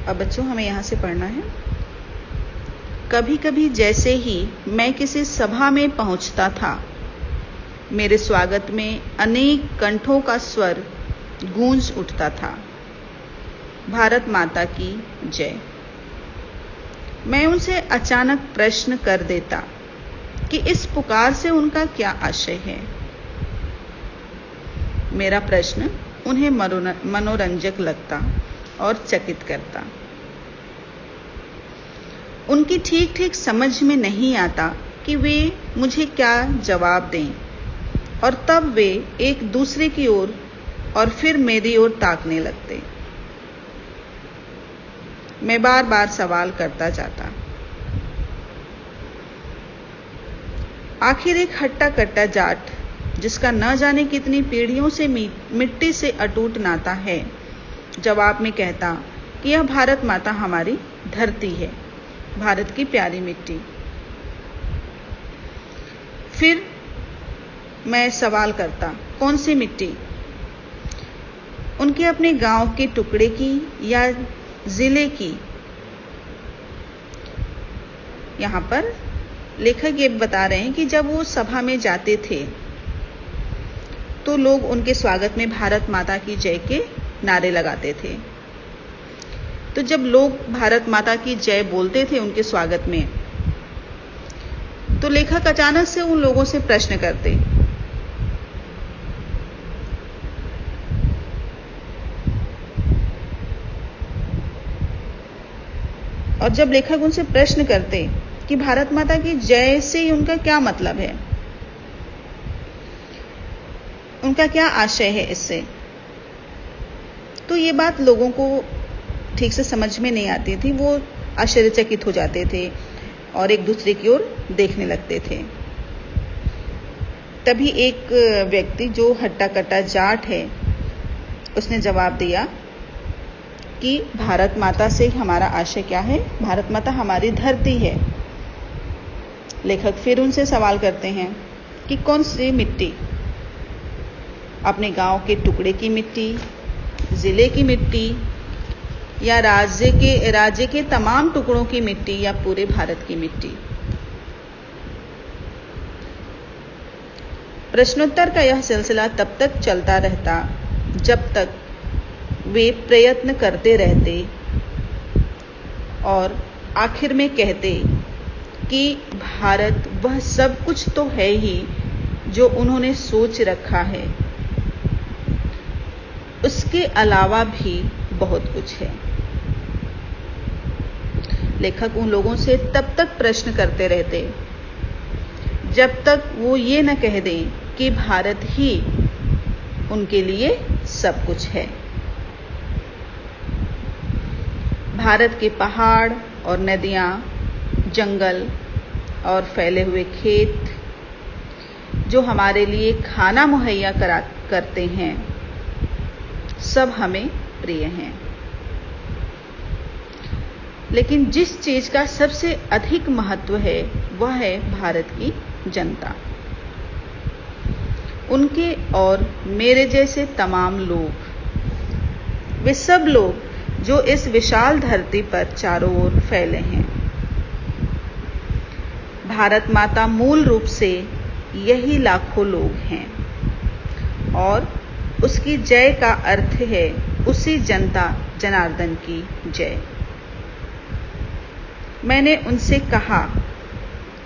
अब बच्चों हमें यहाँ से पढ़ना है। कभी कभी जैसे ही मैं किसी सभा में पहुँचता था, मेरे स्वागत में अनेक कंठों का स्वर गूंज उठता था, भारत माता की जय। मैं उनसे अचानक प्रश्न कर देता कि इस पुकार से उनका क्या आशय है। मेरा प्रश्न उन्हें मनोरंजक लगता और चकित करता। उनकी ठीक ठीक समझ में नहीं आता कि वे मुझे क्या जवाब दें, और तब वे एक दूसरे की ओर और फिर मेरी ओर ताकने लगते। मैं बार बार सवाल करता जाता। आखिर एक हट्टा कट्टा जाट, जिसका न जाने कितनी पीढ़ियों से मिट्टी से अटूट नाता है, जवाब में कहता कि यह भारत माता हमारी धरती है, भारत की प्यारी मिट्टी। फिर मैं सवाल करता, कौन सी मिट्टी? उनके अपने गांव के टुकड़े की या जिले की? यहाँ पर लेखक ये बता रहे हैं कि जब वो सभा में जाते थे तो लोग उनके स्वागत में भारत माता की जय के नारे लगाते थे। तो जब लोग भारत माता की जय बोलते थे उनके स्वागत में, तो लेखक अचानक से उन लोगों से प्रश्न करते। और जब लेखक उनसे प्रश्न करते कि भारत माता की जय से उनका क्या मतलब है, उनका क्या आशय है इससे, तो ये बात लोगों को ठीक से समझ में नहीं आती थी। वो आश्चर्यचकित हो जाते थे और एक दूसरे की ओर देखने लगते थे। तभी एक व्यक्ति जो हट्टा कट्टा जाट है, उसने जवाब दिया कि भारत माता से हमारा आशय क्या है? भारत माता हमारी धरती है। लेखक फिर उनसे सवाल करते हैं कि कौन सी मिट्टी? अपने गांव के टुकड़े की मिट्टी, जिले की मिट्टी, या राज्य के तमाम टुकड़ों की मिट्टी, या पूरे भारत की मिट्टी? प्रश्नोत्तर का यह सिलसिला तब तक चलता रहता जब तक वे प्रयत्न करते रहते और आखिर में कहते कि भारत वह सब कुछ तो है ही जो उन्होंने सोच रखा है, उसके अलावा भी बहुत कुछ है। लेखक उन लोगों से तब तक प्रश्न करते रहते जब तक वो ये न कह दें कि भारत ही उनके लिए सब कुछ है। भारत के पहाड़ और नदियाँ, जंगल और फैले हुए खेत जो हमारे लिए खाना मुहैया करते हैं, सब हमें प्रिय हैं। लेकिन जिस चीज का सबसे अधिक महत्व है वह है भारत की जनता। उनके और मेरे जैसे तमाम लोग, वे सब लोग जो इस विशाल धरती पर चारों ओर फैले हैं। भारत माता मूल रूप से यही लाखों लोग हैं, और उसकी जय का अर्थ है उसी जनता जनार्दन की जय। मैंने उनसे कहा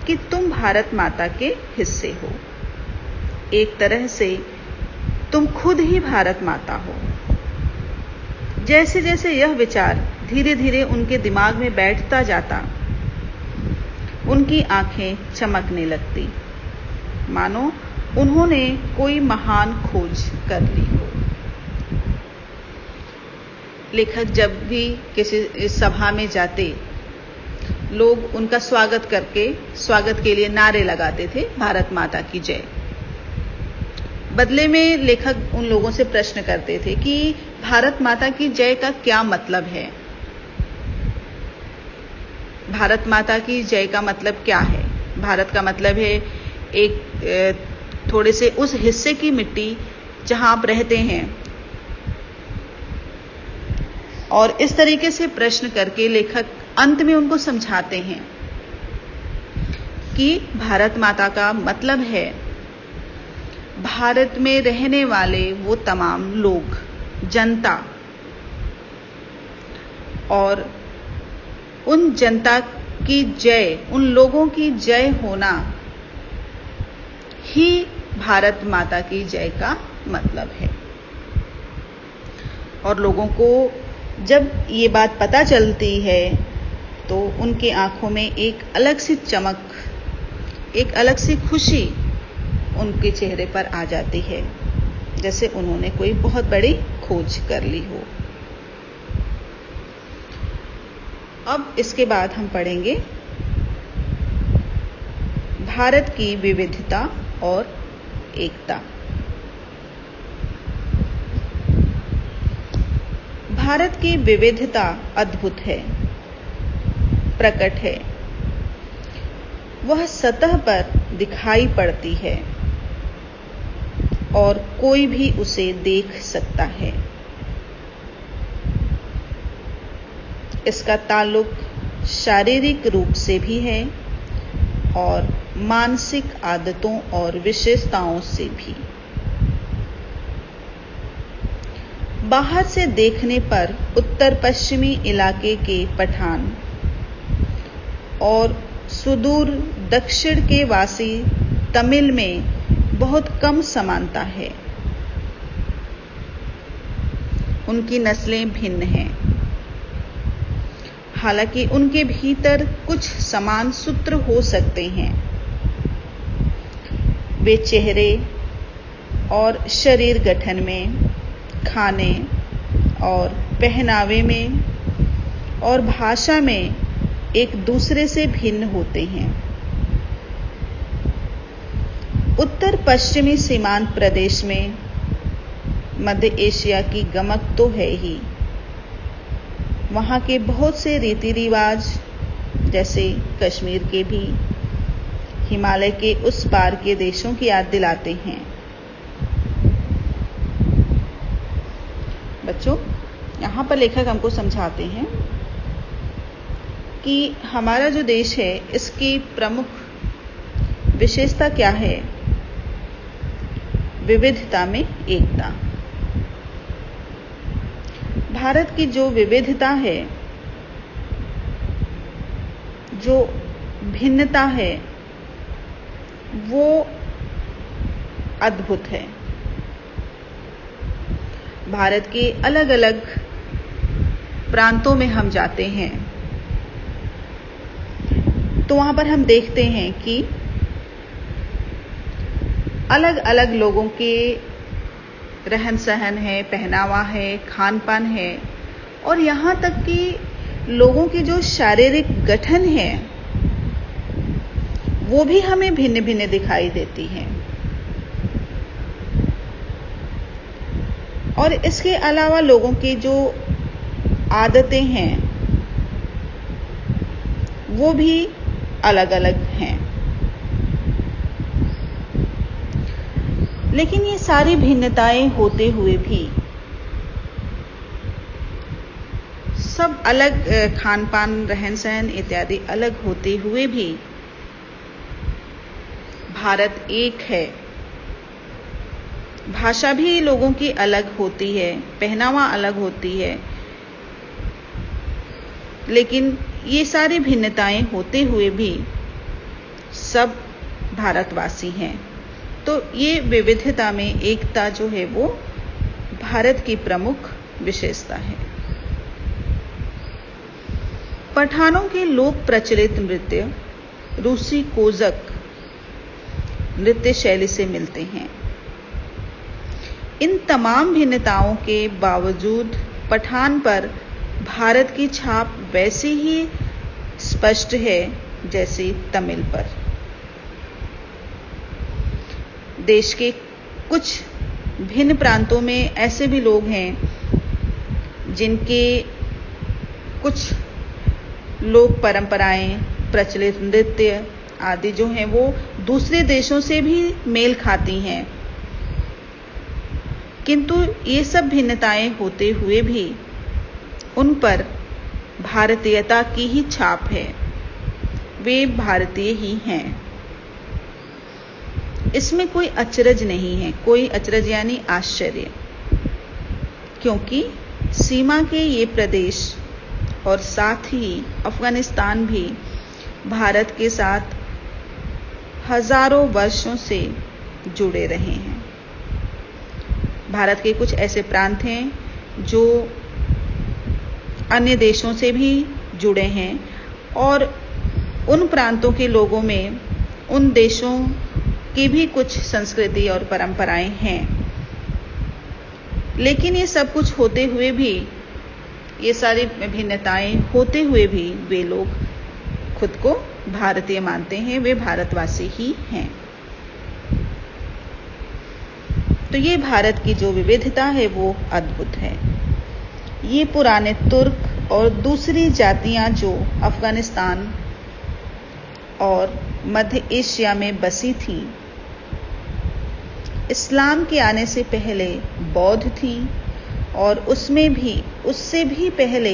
कि तुम भारत माता के हिस्से हो, एक तरह से तुम खुद ही भारत माता हो। जैसे जैसे यह विचार धीरे धीरे उनके दिमाग में बैठता जाता, उनकी आंखें चमकने लगती, मानो उन्होंने कोई महान खोज कर ली हो। लेखक जब भी किसी सभा में जाते, लोग उनका स्वागत के लिए नारे लगाते थे, भारत माता की जय। बदले में लेखक उन लोगों से प्रश्न करते थे कि भारत माता की जय का क्या मतलब है? भारत माता की जय का मतलब क्या है? भारत का मतलब है एक थोड़े से उस हिस्से की मिट्टी जहां आप रहते हैं, और इस तरीके से प्रश्न करके लेखक अंत में उनको समझाते हैं कि भारत माता का मतलब है भारत में रहने वाले वो तमाम लोग, जनता, और उन जनता की जय, उन लोगों की जय होना ही भारत माता की जय का मतलब है। और लोगों को जब ये बात पता चलती है तो उनकी आंखों में एक अलग सी चमक, एक अलग सी खुशी उनके चेहरे पर आ जाती है, जैसे उन्होंने कोई बहुत बड़ी खोज कर ली हो। अब इसके बाद हम पढ़ेंगे भारत की विविधता और एकता। भारत की विविधता अद्भुत है, प्रकट है। वह सतह पर दिखाई पड़ती है और कोई भी उसे देख सकता है। इसका ताल्लुक शारीरिक रूप से भी है और मानसिक आदतों और विशेषताओं से भी। बाहर से देखने पर उत्तर पश्चिमी इलाके के पठान और सुदूर दक्षिण के वासी तमिल में बहुत कम समानता है। उनकी नस्लें भिन्न हैं, हालांकि उनके भीतर कुछ समान सूत्र हो सकते हैं। वे चेहरे और शरीर गठन में, खाने और पहनावे में और भाषा में एक दूसरे से भिन्न होते हैं। उत्तर पश्चिमी सीमांत प्रदेश में मध्य एशिया की गमक तो है ही। वहाँ के बहुत से रीति रिवाज, जैसे कश्मीर के भी, हिमालय के उस पार के देशों की याद दिलाते हैं। बच्चों, यहाँ पर लेखक हमको समझाते हैं कि हमारा जो देश है, इसकी प्रमुख विशेषता क्या है? विविधता में एकता। भारत की जो विविधता है, जो भिन्नता है, वो अद्भुत है। भारत के अलग अलग प्रांतों में हम जाते हैं तो वहां पर हम देखते हैं कि अलग अलग लोगों के रहन सहन है, पहनावा है, खान पान है, और यहाँ तक कि लोगों की जो शारीरिक गठन है वो भी हमें भिन्न भिन्न दिखाई देती है। और इसके अलावा लोगों की जो आदतें हैं वो भी अलग अलग हैं। लेकिन ये सारी भिन्नताएं होते हुए भी, सब अलग खान पान, रहन सहन इत्यादि अलग होते हुए भी भारत एक है। भाषा भी लोगों की अलग होती है, पहनावा अलग होती है, लेकिन ये सारी भिन्नताएं होते हुए भी सब भारतवासी हैं। तो ये विविधता में एकता जो है वो भारत की प्रमुख विशेषता है। पठानों के लोक प्रचलित नृत्य रूसी कोज़क नृत्य शैली से मिलते हैं। इन तमाम भिन्नताओं के बावजूद पठान पर भारत की छाप वैसी ही स्पष्ट है जैसे तमिल पर। देश के कुछ भिन्न प्रांतों में ऐसे भी लोग हैं जिनके कुछ लोक परंपराएं, प्रचलित नृत्य आदि जो हैं वो दूसरे देशों से भी मेल खाती हैं, किंतु ये सब भिन्नताएं होते हुए भी उन पर भारतीयता की ही छाप है, वे भारतीय ही हैं। इसमें कोई अचरज नहीं है, कोई अचरज यानी आश्चर्य, क्योंकि सीमा के ये प्रदेश और साथ ही अफगानिस्तान भी भारत के साथ हजारों वर्षों से जुड़े रहे हैं। भारत के कुछ ऐसे प्रांत हैं जो अन्य देशों से भी जुड़े हैं और उन प्रांतों के लोगों में उन देशों की भी कुछ संस्कृति और परंपराएं हैं। लेकिन ये सब कुछ होते हुए भी, ये सारी भिन्नताएं होते हुए भी वे लोग खुद को भारतीय मानते हैं, वे भारतवासी ही हैं। तो ये भारत की जो विविधता है वो अद्भुत है। ये पुराने तुर्क और दूसरी जातियां जो अफगानिस्तान और मध्य एशिया में बसी थीं, इस्लाम के आने से पहले बौद्ध थी और उससे भी पहले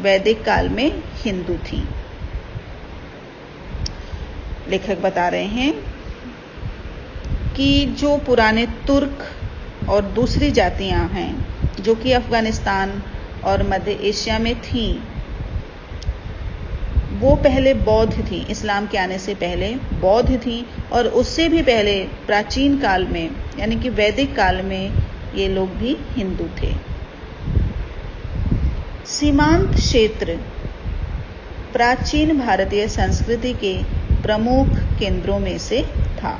वैदिक काल में हिंदू थी। लेखक बता रहे हैं कि जो पुराने तुर्क और दूसरी जातियां हैं जो कि अफगानिस्तान और मध्य एशिया में थीं, वो पहले बौद्ध थी, इस्लाम के आने से पहले बौद्ध थी और उससे भी पहले प्राचीन काल में यानी कि वैदिक काल में ये लोग भी हिंदू थे। सीमांत क्षेत्र प्राचीन भारतीय संस्कृति के प्रमुख केंद्रों में से था।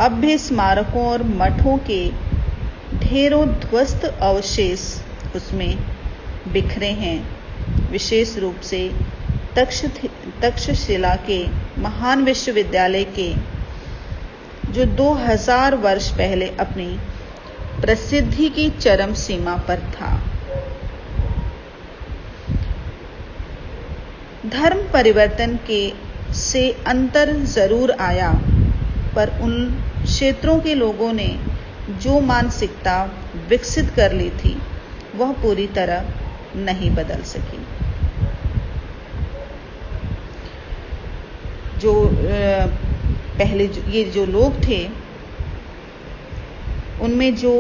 अब भी स्मारकों और मठों के ढेरों ध्वस्त अवशेष उसमें बिखरे हैं। विशेष रूप से तक्षशिला के महान विश्वविद्यालय के जो 2000 वर्ष पहले अपनी प्रसिद्धि की चरम सीमा पर था। धर्म परिवर्तन से अंतर जरूर आया, पर उन क्षेत्रों के लोगों ने जो मानसिकता विकसित कर ली थी वह पूरी तरह नहीं बदल सकी। जो पहले ये जो लोग थे उनमें जो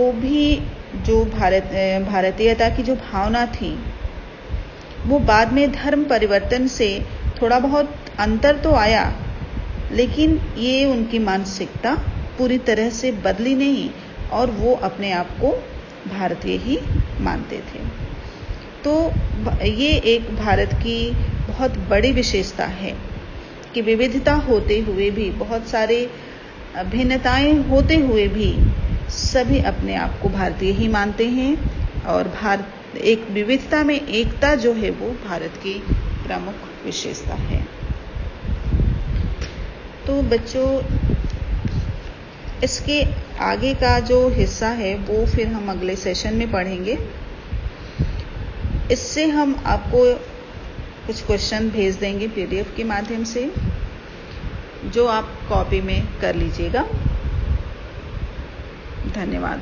भारतीयता की जो भावना थी वो बाद में धर्म परिवर्तन से थोड़ा बहुत अंतर तो आया, लेकिन ये उनकी मानसिकता पूरी तरह से बदली नहीं और वो अपने आप को भारतीय ही मानते थे। तो ये एक भारत की बहुत बड़ी विशेषता है कि विविधता होते हुए भी, बहुत सारे भिन्नताएं होते हुए भी सभी अपने आप को भारतीय ही मानते हैं और एक विविधता में एकता जो है वो भारत की प्रमुख विशेषता है। तो बच्चों, इसके आगे का जो हिस्सा है वो फिर हम अगले सेशन में पढ़ेंगे। इससे हम आपको कुछ क्वेश्चन भेज देंगे PDF के माध्यम से, जो आप कॉपी में कर लीजिएगा। धन्यवाद।